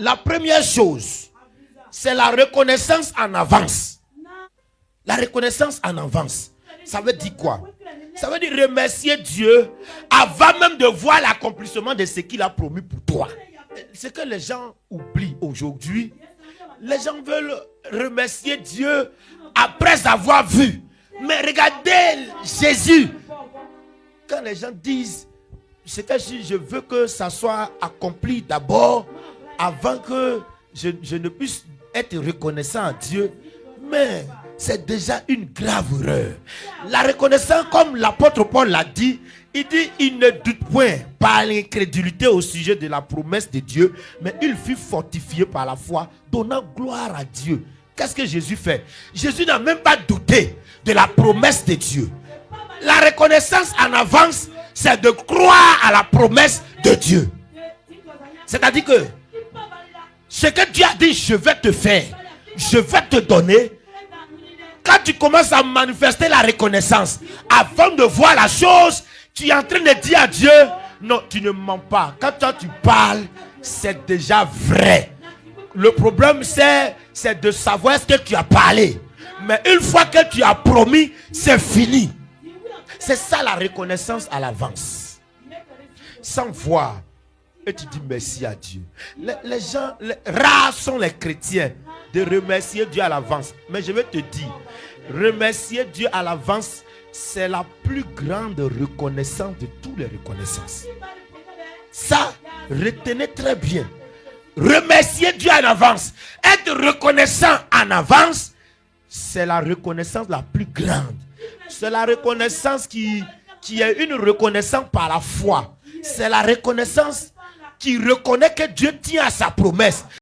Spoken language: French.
La première chose, c'est la reconnaissance en avance. La reconnaissance en avance. Ça veut dire quoi? Ça veut dire remercier Dieu avant même de voir l'accomplissement de ce qu'il a promis pour toi. Ce que les gens oublient aujourd'hui, les gens veulent remercier Dieu après avoir vu. Mais regardez Jésus. Quand les gens disent, c'est que je veux que ça soit accompli d'abord avant que je ne puisse être reconnaissant à Dieu. Mais c'est déjà une grave erreur. La reconnaissance, comme l'apôtre Paul l'a dit, il dit, il ne doute point par l'incrédulité au sujet de la promesse de Dieu, mais il fut fortifié par la foi, donnant gloire à Dieu. Qu'est-ce que Jésus fait? Jésus n'a même pas douté de la promesse de Dieu. La reconnaissance en avance, c'est de croire à la promesse de Dieu. C'est-à-dire que ce que Dieu a dit, je vais te faire, je vais te donner. Quand tu commences à manifester la reconnaissance, avant de voir la chose, tu es en train de dire à Dieu, non, tu ne mens pas. Quand toi tu parles, c'est déjà vrai. Le problème, c'est de savoir ce que tu as parlé. Mais une fois que tu as promis, c'est fini. C'est ça la reconnaissance à l'avance. Sans voir. Et tu dis merci à Dieu. Les gens, rares sont les chrétiens de remercier Dieu à l'avance. Mais je vais te dire, remercier Dieu à l'avance, c'est la plus grande reconnaissance de toutes les reconnaissances. Ça, retenez très bien. Remercier Dieu en avance, être reconnaissant en avance, c'est la reconnaissance la plus grande. C'est la reconnaissance qui est une reconnaissance par la foi. C'est la reconnaissance qui reconnaît que Dieu tient à sa promesse.